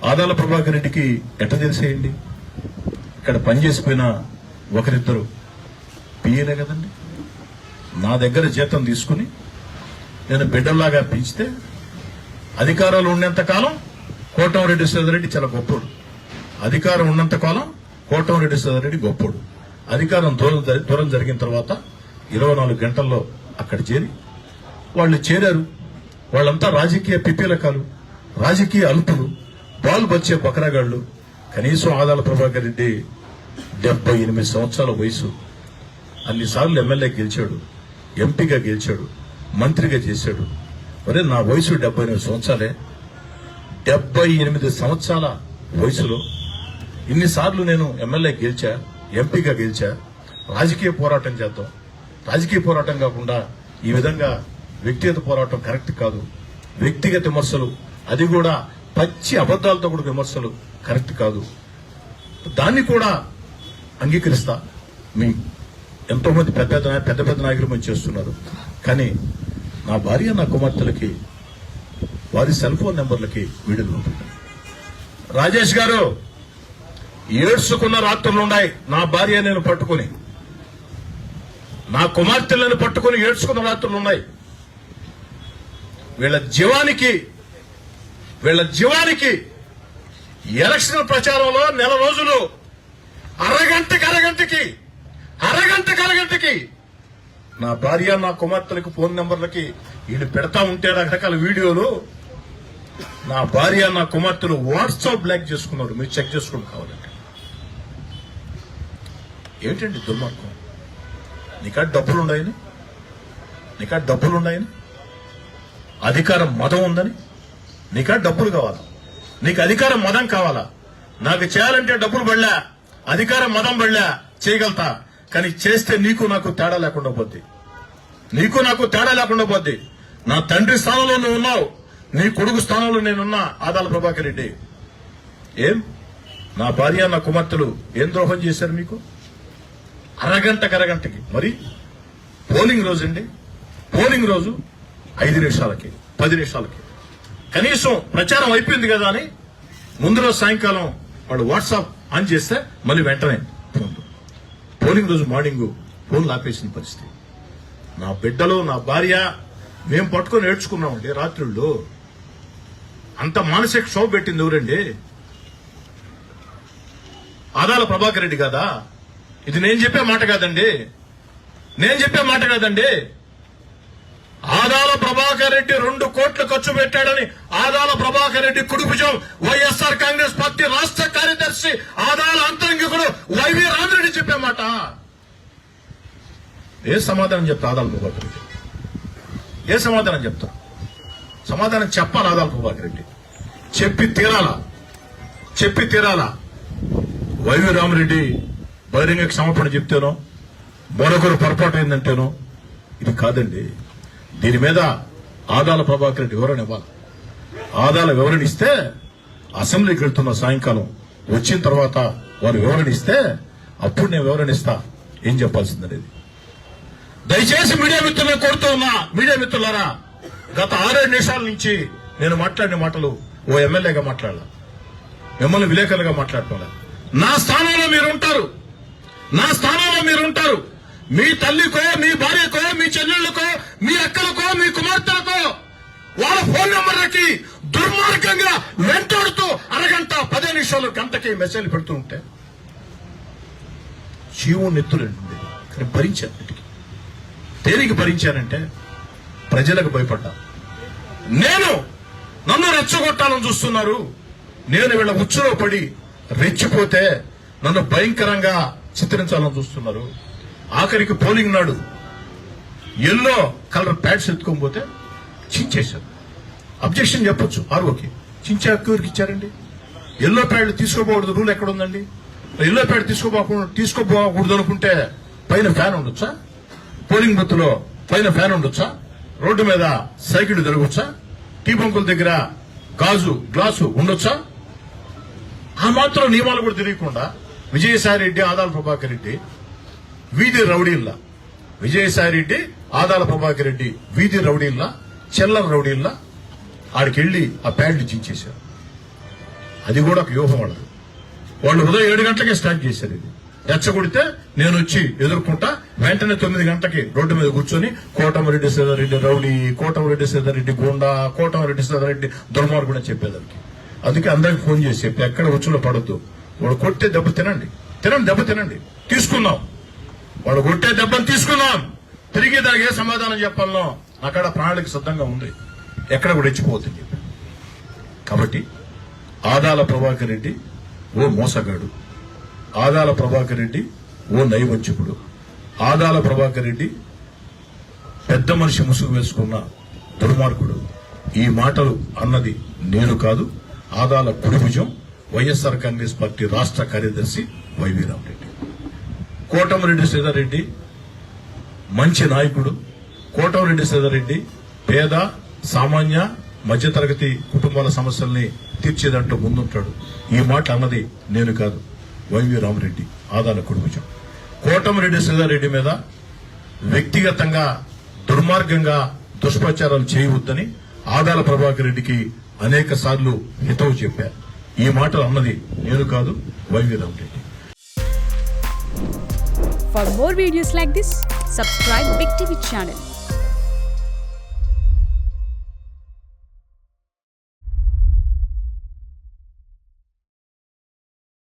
ఆదాల ప్రభాకర్ రెడ్డికి ఎట్ట తెలిసేయండి? ఇక్కడ పనిచేసిపోయిన ఒకరిద్దరు పిఏలే కదండి. నా దగ్గర జీతం తీసుకుని నేను బిడ్డల్లాగా పెంచితే అధికారాలు ఉన్నంత కాలం కోటంరెడ్డి శ్రీధర్రెడ్డి చాలా గొప్పోడు. అధికారం ఉన్నంత కాలం కోటంరెడ్డి శ్రీధర్రెడ్డి గొప్పోడు. అధికారం దూరం జరిగిన తర్వాత 24 గంటల్లో అక్కడ వాళ్ళు చేరారు. వాళ్ళంతా రాజకీయ పిపీలకాలు, రాజకీయ అల్పులు, బాల్ బచ్చే బకరాగాళ్లు. కనీసం ఆదాల ప్రభాకర్ రెడ్డి 78 సంవత్సరాల వయసు, అన్నిసార్లు ఎమ్మెల్యే గెలిచాడు, ఎంపీగా గెలిచాడు, మంత్రిగా చేశాడు. మరి నా వయసు 78 సంవత్సరాలే. 78 సంవత్సరాల వయసులో ఇన్నిసార్లు నేను ఎమ్మెల్యే గెలిచా, ఎంపీగా గెలిచా. రాజకీయ పోరాటం చేద్దాం. రాజకీయ పోరాటం కాకుండా ఈ విధంగా వ్యక్తిగత పోరాటం కరెక్ట్ కాదు. వ్యక్తిగత విమర్శలు, అది కూడా పచ్చి అబద్దాలతో కూడా విమర్శలు కరెక్ట్ కాదు. దాన్ని కూడా అంగీకరిస్తా. మీ ఎంతో మంది పెద్ద నాయకులు మంచి చేస్తున్నారు. కానీ నా భార్య, నా కుమార్తెలకి వారి సెల్ ఫోన్ నెంబర్లకి వీడియోలు పంపుతాను. రాజేష్ గారు, ఏడ్చుకున్న రాత్రులు ఉన్నాయి. నా భార్య నేను పట్టుకుని, నా కుమార్తెలను పట్టుకుని ఏడ్చుకున్న రాత్రులు ఉన్నాయి. వీళ్ళ జీవానికి ఎలక్షన్ ప్రచారంలో నెల రోజులు అరగంటకి నా భార్య, నా కుమార్తెలకు ఫోన్ నెంబర్లకి వీళ్ళు పెడతా ఉంటే రకరకాల వీడియోలు. నా భార్య, నా కుమార్తెలు వాట్సాప్ బ్లాక్ చేసుకున్నారు. మీరు చెక్ చేసుకోండి కావాలంటే. ఏంటండి దుర్మార్గం? నీకా డబ్బులున్నాయని, అధికారం మదం ఉందని, నీకా డబ్బులు కావాలా? నీకు అధికారం మదం కావాలా? నాకు చేయాలంటే డబ్బులు పడలే, అధికారం మదం పడలే, చేయగలుగుతా. కానీ చేస్తే నీకు నాకు తేడా లేకుండా పోద్ది. నా తండ్రి స్థానంలో నువ్వు ఉన్నావు, నీ కొడుకు స్థానంలో నేనున్నా. ఆదాల ప్రభాకర్ రెడ్డి, ఏం నా భార్య, నా కుమార్తెలు ఏం ద్రోహం చేశారు మీకు? అరగంటకి. మరి పోలింగ్ రోజు 5 నిమిషాలకి, 10 నిమిషాలకి కనీసం ప్రచారం అయిపోయింది కదా అని ముందు రోజు సాయంకాలం వాళ్ళు వాట్సాప్ ఆన్ చేస్తే మళ్ళీ వెంటనే పోలింగ్ రోజు మార్నింగ్ ఫోన్లు ఆపేసిన పరిస్థితి. నా బిడ్డలు, నా భార్య మేము పట్టుకొని ఏడ్చుకున్నామండి రాత్రుళ్ళు. అంత మానసిక క్షోభ పెట్టింది ఎవరండి? ఆదాల ప్రభాకర్ రెడ్డి కాదా? ఇది నేను చెప్పే మాట కాదండి. ఆదాల ప్రభాకర్ రెడ్డి 2 కోట్లు ఖర్చు పెట్టాడని ఆదాల ప్రభాకర్ రెడ్డి కుడిభుజం వైఎస్ఆర్ కాంగ్రెస్ పార్టీ రాష్ట్ర కార్యదర్శి ఆదాల అంతరంగికుడు వైవి రామిరెడ్డి చెప్పే మాట. ఏ సమాధానం చెప్తా ఆదాల ప్రభాకర్ రెడ్డి? ఏ సమాధానం చెప్తా? సమాధానం చెప్పాలి ఆదాల ప్రభాకర్ రెడ్డి. చెప్పి తీరాలా. వైవి రామిరెడ్డి బహిరంగ క్షమాపణ చెప్తేనో, మరొకరు పొరపాటు అయిందంటేనో ఇది కాదండి. దీని మీద ఆదాల ప్రభాకర్ రెడ్డి వివరణ ఇవ్వాలి. ఆదాల వివరణ ఇస్తే, అసెంబ్లీకి వెళ్తున్న సాయంకాలం వచ్చిన తర్వాత వారు వివరణ ఇస్తే అప్పుడు నేను వివరణ ఇస్తా ఏం చెప్పాల్సిందనేది. దయచేసి మీడియా మిత్రులను కోరుతూ ఉన్నా, మీడియా మిత్రులారా, గత 6-7 నిమిషాల నుంచి నేను మాట్లాడిన మాటలు ఓ ఎమ్మెల్యేగా మాట్లాడాల, మిమ్మల్ని విలేకరులుగా మాట్లాడుకోవాలా. నా స్థానంలో మీరుంటారు. మీ తల్లికో, మీ భార్యకో, మీ చెల్లెళ్లకో, మీ అక్కలకో, మీ కుమార్తెలకో వాళ్ళ ఫోన్ నెంబర్లకి దుర్మార్గంగా వెంటాడుతూ అరగంట, 10 నిమిషాలు, గంటకి మెసేజ్లు పెడుతూ ఉంటే జీవం నెత్తులండి. కానీ భరించాను. దేనికి భరించానంటే ప్రజలకు భయపడ్డా. నన్ను రెచ్చగొట్టాలని చూస్తున్నారు. నేను వీళ్ళ ఉచ్చులో పడి రెచ్చిపోతే నన్ను భయంకరంగా చిత్రించాలని చూస్తున్నారు. ఆఖరికి పోలింగ్ నాడు ఎల్లో కలర్ ప్యాడ్స్ ఎత్తుకోకపోతే చించేశారు. అబ్జెక్షన్ చెప్పొచ్చు ఆర్ఓకి. చించే హక్కు ఎవరికి ఇచ్చారండి? ఎల్లో ప్యాడ్ తీసుకోపోకూడదు రూల్ ఎక్కడ ఉందండి? ఎల్లో ప్యాడ్ తీసుకోపోకూడదు అనుకుంటే పైన ఫ్యాన్ ఉండొచ్చా? పోలింగ్ బూత్ లో పైన ఫ్యాన్ ఉండొచ్చా? రోడ్డు మీద సైకిల్ తిరగొచ్చా? టీ బంకుల దగ్గర గ్లాసు ఉండొచ్చా? ఆ మాత్రం నియమాలు కూడా తెలియకుండా విజయసాయిరెడ్డి, ఆదాల ప్రభాకర్ రెడ్డి వీధి రౌడీల్లా, విజయసాయిరెడ్డి, ఆదాల ప్రభాకర్ రెడ్డి వీధి రౌడీల్లా, చెల్లర రౌడీల్లా ఆడికెళ్లి ఆ ప్యాడ్లు చించేశారు. అది కూడా ఒక వ్యూహం వాళ్ళది. వాళ్ళు ఉదయం 7 గంటలకే స్టార్ట్ చేశారు. ఇది రెచ్చగొడితే నేను వచ్చి ఎదుర్కొంటా, వెంటనే 9 గంటలకి రోడ్డు మీద కూర్చొని కోటమిరెడ్డి సీతారెడ్డి రౌడీ, కోటమిరెడ్డి సీతారెడ్డి గూండా, కోటమిరెడ్డి సీతారెడ్డి దుర్మార్గుడు అని చెప్పేదానికి. అందుకే అందరికి ఫోన్ చేసి చెప్పి ఎక్కడ ఉచ్చులో పడద్దు. వాడు కొట్టే దెబ్బ తినండి, దెబ్బ తినండి, తీసుకుందాం. వాడు కొట్టే దెబ్బను తీసుకుందాం, తిరిగి దానికి ఏ సమాధానం చెప్పాలనో అక్కడ ప్రణాళిక సిద్ధంగా ఉంది, ఎక్కడ కూడా రెచ్చిపోతుంది చెప్పి. కాబట్టి ఆదాల ప్రభాకర్ రెడ్డి ఓ మోసగాడు, ఆదాల ప్రభాకర్ రెడ్డి ఓ నైవంచకుడు, ఆదాల ప్రభాకర్ రెడ్డి పెద్ద మనిషి ముసుగు వేసుకున్న దుర్మార్గుడు. ఈ మాటలు అన్నది నేను కాదు, ఆదాల కుడిభుజం వైఎస్ఆర్ కాంగ్రెస్ పార్టీ రాష్ట్ర కార్యదర్శి వైవి రామరెడ్డి. కోటమిరెడ్డి సీతారెడ్డి మంచి నాయకుడు. కోటమిరెడ్డి సీతారెడ్డి పేద, సామాన్య, మధ్యతరగతి కుటుంబాల సమస్యల్ని తీర్చేదంటూ ముందుంటాడు. ఈ మాట అన్నది నేను కాదు, వైవి రామరెడ్డి, ఆదాల కుడిభుజం. కోటమిరెడ్డి సీతారెడ్డి మీద వ్యక్తిగతంగా దుర్మార్గంగా దుష్ప్రచారాలు చేయవద్దని ఆదాల ప్రభాకర్ రెడ్డికి అనేక సార్లు హితవు చెప్పారు. ఈ మాటలు అన్నది నేను కాదు, YV Ramareddy. For more videos like this, subscribe Big TV channel.